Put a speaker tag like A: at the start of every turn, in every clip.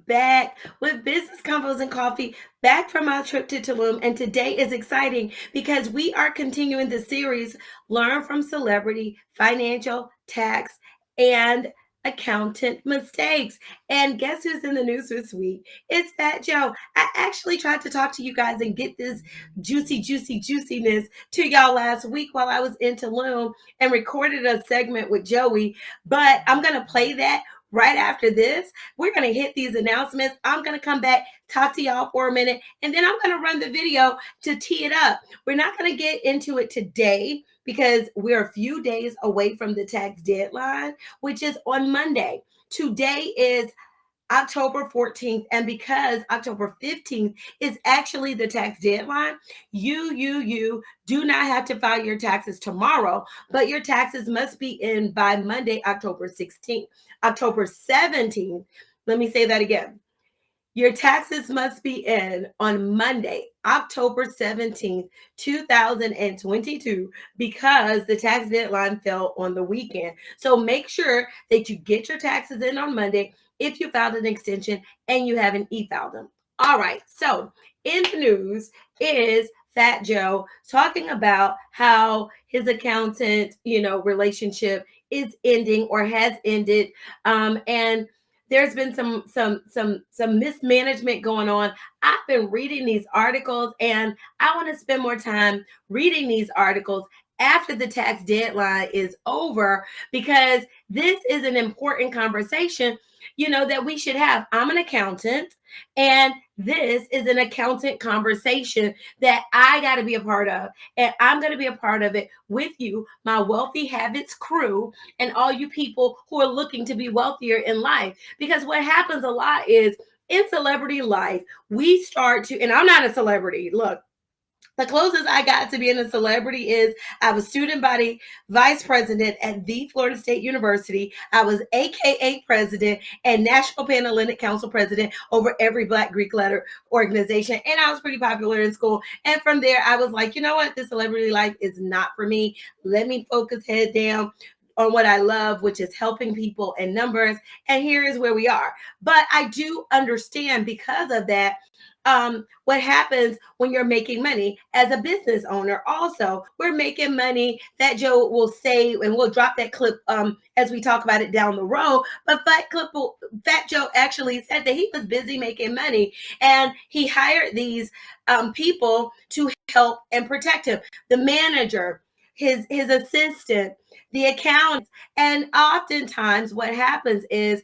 A: Back with Business Convos and Coffee, back from our trip to Tulum. And today is exciting because we are continuing the series Learn from Celebrity, Financial, Tax, and Accountant Mistakes. And guess who's in the news this week? It's Fat Joe. I actually tried to talk to you guys and get this juiciness to y'all last week while I was in Tulum and recorded a segment with Joey. But I'm going to play that right after this. We're going to hit these announcements. I'm going to come back, talk to y'all for a minute, and then I'm going to run the video to tee it up. We're not going to get into it today because we're a few days away from the tax deadline, which is on Monday. Today is October 14th, and because October 15th is actually the tax deadline, you do not have to file your taxes tomorrow, but your taxes must be in by Monday, October 16th. October 17th, let me say that again. Your taxes must be in on Monday, October 17th, 2022, because the tax deadline fell on the weekend. So make sure that you get your taxes in on Monday if you filed an extension and you haven't e-filed them. All right, so in the news is Fat Joe talking about how his accountant, relationship is ending or has ended, and there's been some mismanagement going on. I've been reading these articles, and I want to spend more time reading these articles after the tax deadline is over, because this is an important conversation, that we should have. I'm an accountant, and this is an accountant conversation that I got to be a part of, and I'm going to be a part of it with you, my Wealthy Habits crew, and all you people who are looking to be wealthier in life. Because what happens a lot is in celebrity life, we start to, and I'm not a celebrity. Look, the closest I got to being a celebrity is I was student body vice president at the Florida State University. I was AKA president and National Panhellenic Council president over every Black Greek letter organization. And I was pretty popular in school. And from there, I was like, you know what? This celebrity life is not for me. Let me focus head down on what I love, which is helping people and numbers. And here is where we are. But I do understand, because of that, what happens when you're making money as a business owner. Also, we're making money. That Joe will say, and we'll drop that clip as we talk about it down the road. But Fat Joe actually said that he was busy making money, and he hired these people to help and protect him. The manager, his assistant, the accountants. And oftentimes what happens is,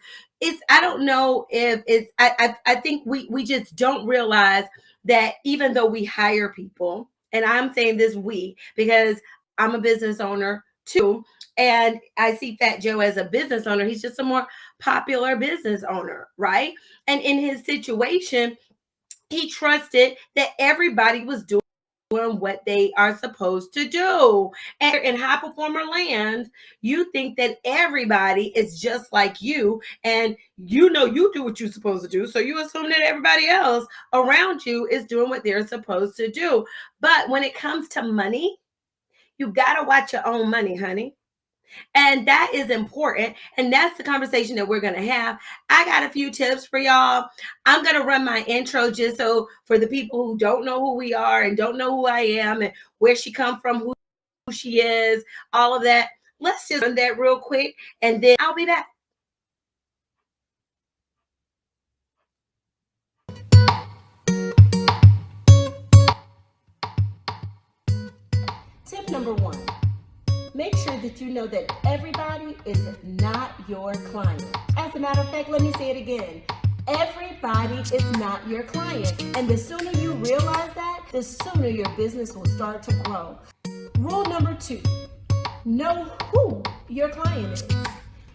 A: I don't know if it's, I think we just don't realize that even though we hire people, and I'm saying this we, because I'm a business owner too, and I see Fat Joe as a business owner. He's just a more popular business owner, right? And in his situation, he trusted that everybody was doing what they are supposed to do. And in high performer land, you think that everybody is just like you, and you do what you're supposed to do. So you assume that everybody else around you is doing what they're supposed to do. But when it comes to money, you got to watch your own money, honey. And that is important. And that's the conversation that we're going to have. I got a few tips for y'all. I'm going to run my intro just so for the people who don't know who we are and don't know who I am and where she come from, who she is, all of that. Let's just run that real quick, and then I'll be back. Tip number 1. Make sure that you know that everybody is not your client. As a matter of fact, let me say it again. Everybody is not your client. And the sooner you realize that, the sooner your business will start to grow. Rule number 2, know who your client is.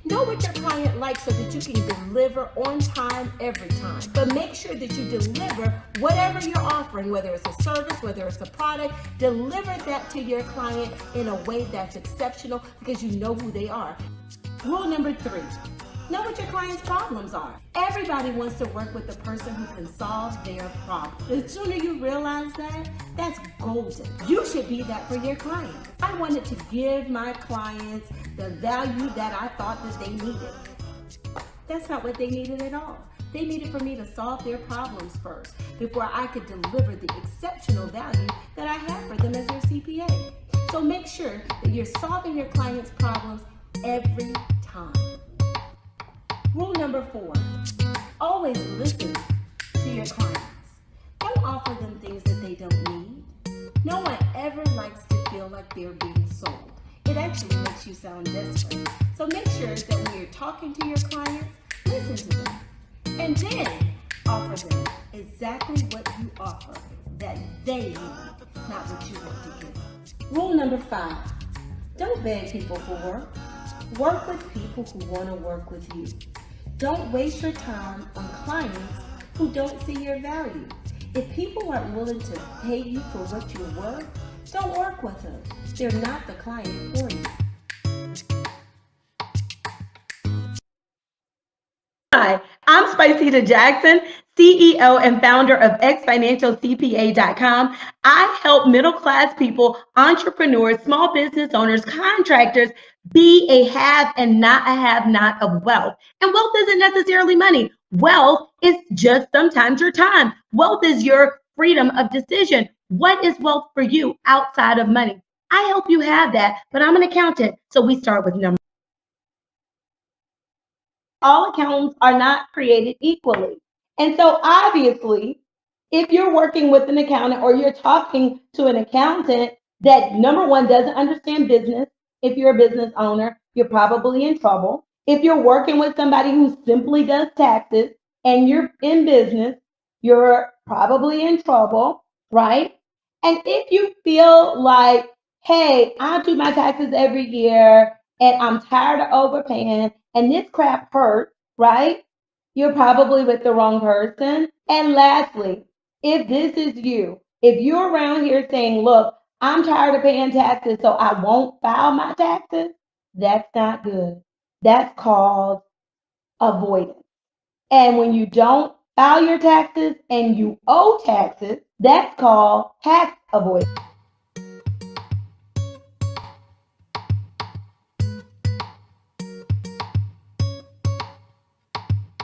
A: Know what your client likes so that you can deliver on time every time. But make sure that you deliver whatever you're offering, whether it's a service, whether it's a product, deliver that to your client in a way that's exceptional because you know who they are. Rule number 3, know what your client's problems are. Everybody wants to work with the person who can solve their problem. The sooner you realize that, that's golden. You should be that for your clients. I wanted to give my clients the value that I thought that they needed. That's not what they needed at all. They needed for me to solve their problems first before I could deliver the exceptional value that I have for them as their CPA. So make sure that you're solving your clients' problems every time. Rule number 4, always listen to your clients. Don't offer them things that they don't need. No one ever likes to feel like they're being sold. It actually makes you sound desperate. So make sure that when you're talking to your clients, listen to them. And then offer them exactly what you offer that they need, not what you want to give. Rule number 5, don't beg people for work. Work with people who want to work with you. Don't waste your time on clients who don't see your value. If people aren't willing to pay you for what you're worth, don't work with them. They're not the client for you. Hi, I'm Spiceda Jackson, CEO and founder of xfinancialcpa.com. I help middle-class people, entrepreneurs, small business owners, contractors be a have and not a have-not of wealth. And wealth isn't necessarily money. Wealth is just sometimes your time. Wealth is your freedom of decision. What is wealth for you outside of money? I help you have that, but I'm an accountant, so we start with numbers. All accountants are not created equally. And so obviously, if you're working with an accountant or you're talking to an accountant that, number one, doesn't understand business, if you're a business owner, you're probably in trouble. If you're working with somebody who simply does taxes and you're in business, you're probably in trouble, right? And if you feel like, hey, I do my taxes every year and I'm tired of overpaying and this crap hurts, right? You're probably with the wrong person. And lastly, if this is you, if you're around here saying, look, I'm tired of paying taxes, so I won't file my taxes, that's not good. That's called avoidance. And when you don't file your taxes and you owe taxes, that's called tax avoidance.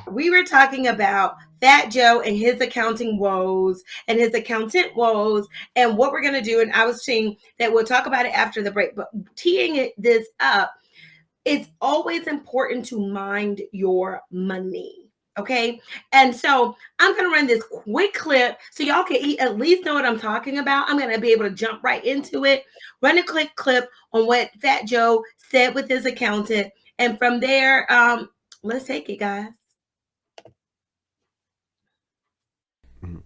A: We were talking about Fat Joe and his accounting woes and his accountant woes and what we're going to do. And I was saying that we'll talk about it after the break, but teeing this up, it's always important to mind your money. Okay. And so I'm going to run this quick clip so y'all can at least know what I'm talking about. I'm going to be able to jump right into it, run a quick clip on what Fat Joe said with his accountant. And from there, let's take it, guys.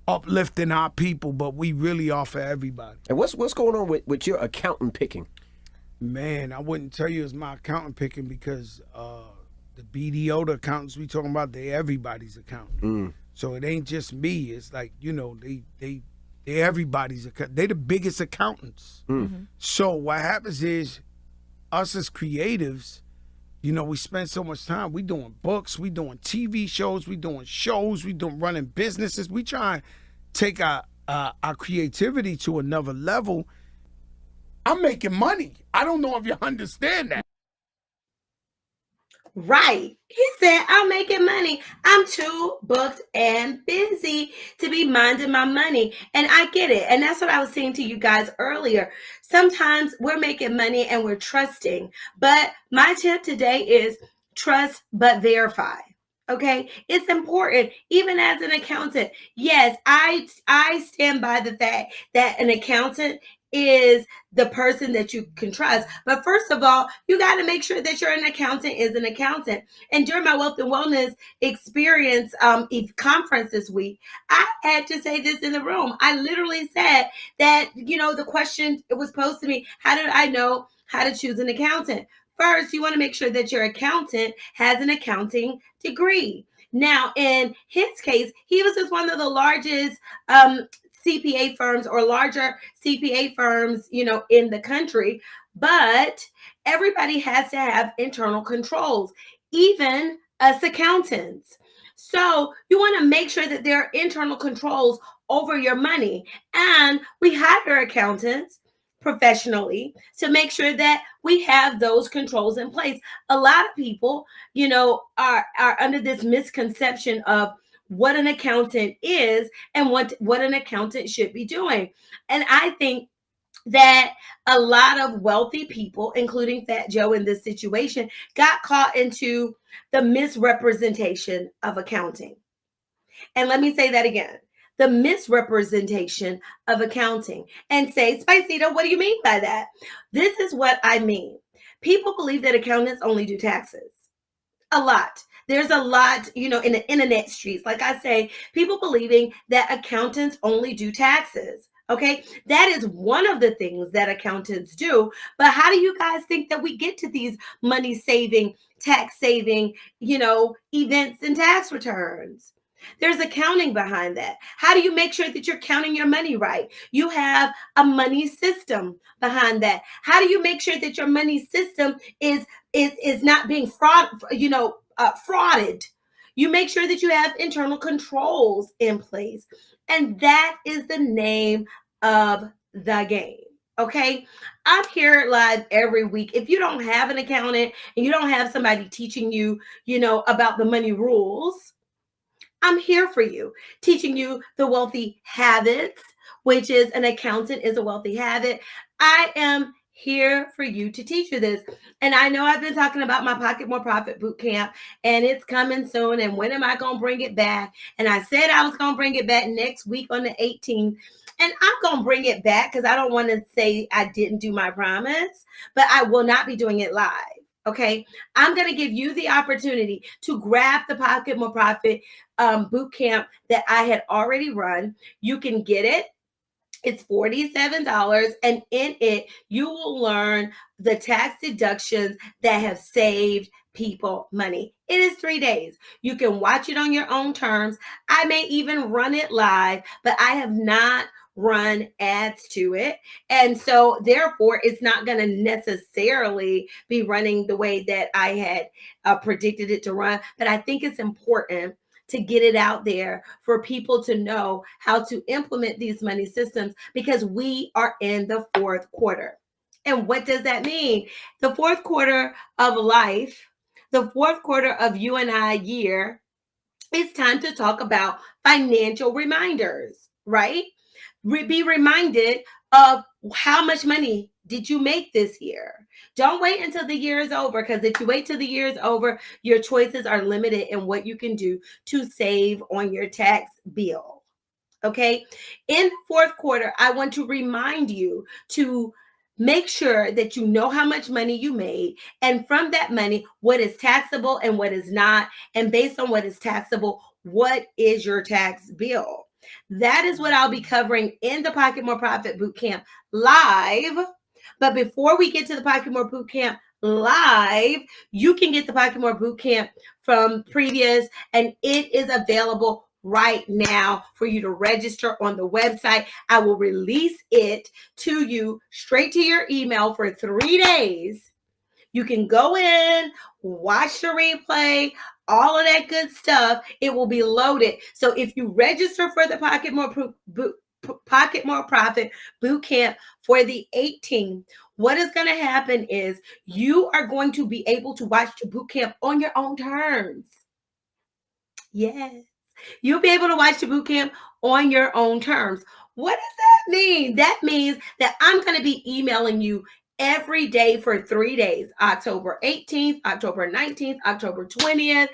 B: Uplifting our people, but we really are for everybody.
C: And what's going on with your accountant picking?
B: Man, I wouldn't tell you it's my accountant picking because the BDO, the accountants we talking about, they everybody's accountant. So it ain't just me. It's like, you know, they everybody's accountant. They the biggest accountants. So what happens is us as creatives, you know, we spend so much time. We doing books, we doing TV shows, we doing shows, we doing running businesses. We try and take our creativity to another level. I'm making money. I don't know if you understand that.
A: Right. He said, I'm making money. I'm too booked and busy to be minding my money. And I get it. And that's what I was saying to you guys earlier. Sometimes we're making money and we're trusting. But my tip today is trust but verify. Okay, it's important, even as an accountant. Yes, I stand by the fact that an accountant is the person that you can trust. But first of all, you got to make sure that you're an accountant is an accountant. And during my Wealth and Wellness Experience conference this week, I had to say this in the room. I literally said that, you know, the question was posed to me, how did I know how to choose an accountant? First, you want to make sure that your accountant has an accounting degree. Now, in his case, he was just one of the largest CPA firms or larger CPA firms, you know, in the country. But everybody has to have internal controls, even us accountants. So you want to make sure that there are internal controls over your money. And we hire accountants professionally to make sure that we have those controls in place. A lot of people, you know, are under this misconception of, what an accountant is and what an accountant should be doing. And I think that a lot of wealthy people, including Fat Joe in this situation, got caught into the misrepresentation of accounting. And let me say that again, the misrepresentation of accounting. And say, Spiceda, what do you mean by that? This is what I mean. People believe that accountants only do taxes. A lot. There's a lot, in the internet streets, like I say, people believing that accountants only do taxes. Okay, that is one of the things that accountants do. But how do you guys think that we get to these money saving, tax saving, events and tax returns? There's accounting behind that. How do you make sure that you're counting your money right? You have a money system behind that. How do you make sure that your money system is not being frauded? You make sure that you have internal controls in place. And that is the name of the game. Okay, I'm here live every week. If you don't have an accountant and you don't have somebody teaching you, about the money rules, I'm here for you, teaching you the wealthy habits, which is an accountant is a wealthy habit. I am here for you to teach you this. And I know I've been talking about my Pocket More Profit boot camp, and it's coming soon. And when am I going to bring it back? And I said I was going to bring it back next week on the 18th. And I'm going to bring it back because I don't want to say I didn't do my promise, but I will not be doing it live. Okay, I'm going to give you the opportunity to grab the Pocket More Profit boot camp that I had already run. You can get it. It's $47, and in it, you will learn the tax deductions that have saved people money. It is 3 days. You can watch it on your own terms. I may even run it live, but I have not run ads to it. And so therefore, it's not going to necessarily be running the way that I had predicted it to run. But I think it's important to get it out there for people to know how to implement these money systems, because we are in the fourth quarter. And what does that mean? The fourth quarter of life, the fourth quarter of you and I year, it's time to talk about financial reminders, right? Be reminded of how much money did you make this year. Don't wait until the year is over, because if you wait till the year is over, your choices are limited in what you can do to save on your tax bill. Okay. In the fourth quarter, I want to remind you to make sure that you know how much money you made, and from that money, what is taxable and what is not. And based on what is taxable, what is your tax bill? That is what I'll be covering in the Pocket More Profit Bootcamp live. But before we get to the Pocket More Bootcamp live, you can get the Pocket More Bootcamp from previous, and it is available right now for you to register on the website. I will release it to you straight to your email for 3 days. You can go in, watch the replay, all of that good stuff. It will be loaded. So if you register for the Pocket More Profit Bootcamp for the 18th, what is going to happen is you are going to be able to watch the bootcamp on your own terms. Yes. You'll be able to watch the bootcamp on your own terms. What does that mean? That means that I'm going to be emailing you every day for 3 days, October 18th, October 19th, October 20th.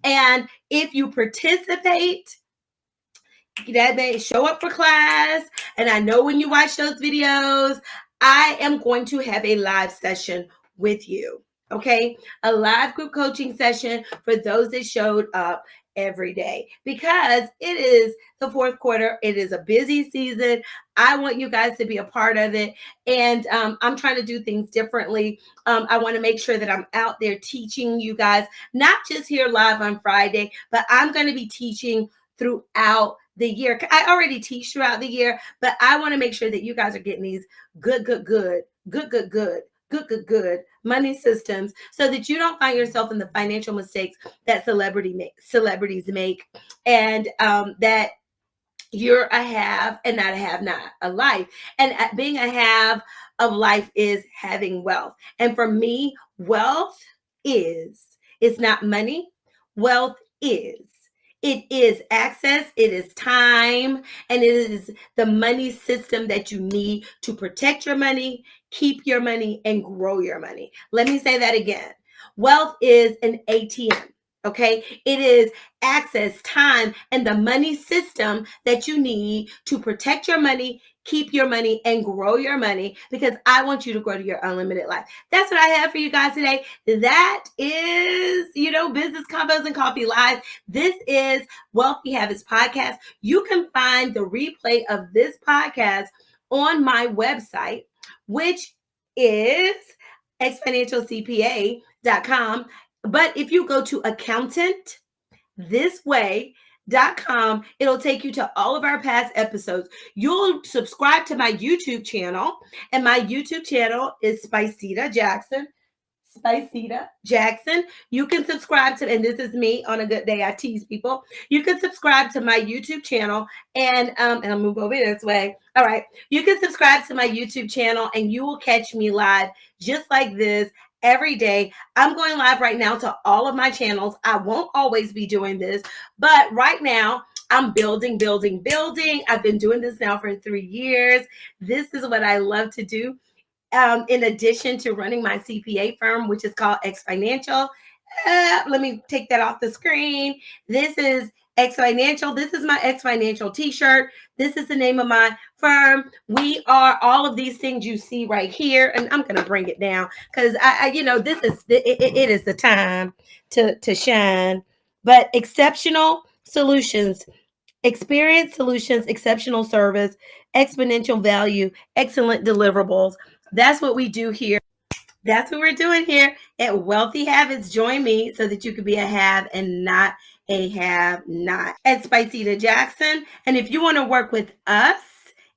A: And if you participate, that may show up for class. And I know when you watch those videos, I am going to have a live session with you. Okay, a live group coaching session for those that showed up every day, because it is the fourth quarter. It is a busy season. I want you guys to be a part of it. And I'm trying to do things differently. I want to make sure that I'm out there teaching you guys, not just here live on Friday, but I'm going to be teaching throughout the year. I already teach throughout the year, but I want to make sure that you guys are getting these good money systems, so that you don't find yourself in the financial mistakes that celebrities make, and that you're a have and not a have not a life. And being a have of life is having wealth. And for me, wealth it's not money. Wealth is It is access, it is time, and it is the money system that you need to protect your money, keep your money, and grow your money. Let me say that again. Wealth is an ATM. Okay, it is access, time, and the money system that you need to protect your money, keep your money, and grow your money, because I want you to grow to your unlimited life. That's what I have for you guys today. That is, Business Combos and Coffee Live. This is Wealthy Habits Podcast. You can find the replay of this podcast on my website, which is exponentialcpa.com. But if you go to accountantthisway.com, it'll take you to all of our past episodes. You'll subscribe to my YouTube channel, and my YouTube channel is Spiceda Jackson. You can subscribe to, and this is me on a good day. I tease people. You can subscribe to my YouTube channel, and I'll move over this way. All right. You can subscribe to my YouTube channel, and you will catch me live just like this every day. I'm going live right now to all of my channels. I won't always be doing this, but right now I'm building. I've been doing this now for 3 years. This is what I love to do. In addition to running my CPA firm, which is called X Financial. Let me take that off the screen. This is X Financial. This is my X Financial t-shirt. This is the name of my firm. We are all of these things you see right here. And I'm going to bring it down because it is the time to shine. But exceptional solutions, experience solutions, exceptional service, exponential value, excellent deliverables. That's what we do here. That's what we're doing here at Wealthy Habits. Join me so that you can be a have and not a have not at Spiceda Jackson. And if you want to work with us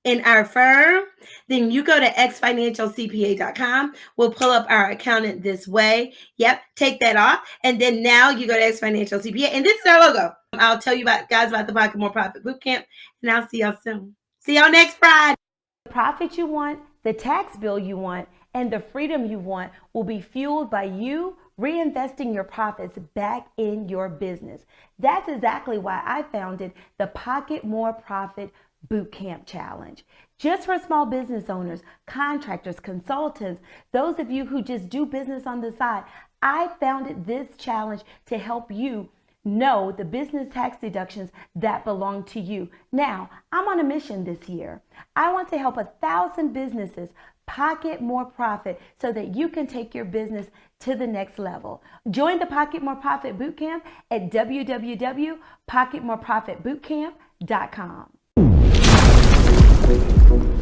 A: in our firm, then you go to xfinancialcpa.com. We'll pull up our accountant this way. Yep, take that off. And then now you go to X Financial CPA. And this is our logo. I'll tell you guys about the Pocket More Profit Bootcamp. And I'll see y'all soon. See y'all next Friday.
D: The profit you want, the tax bill you want, and the freedom you want will be fueled by you reinvesting your profits back in your business. That's exactly why I founded the Pocket More Profit Bootcamp Challenge. Just for small business owners, contractors, consultants, those of you who just do business on the side, I founded this challenge to help you know the business tax deductions that belong to you. Now, I'm on a mission this year. I want to help 1,000 businesses pocket more profit so that you can take your business to the next level. Join the Pocket More Profit Bootcamp at www.pocketmoreprofitbootcamp.com.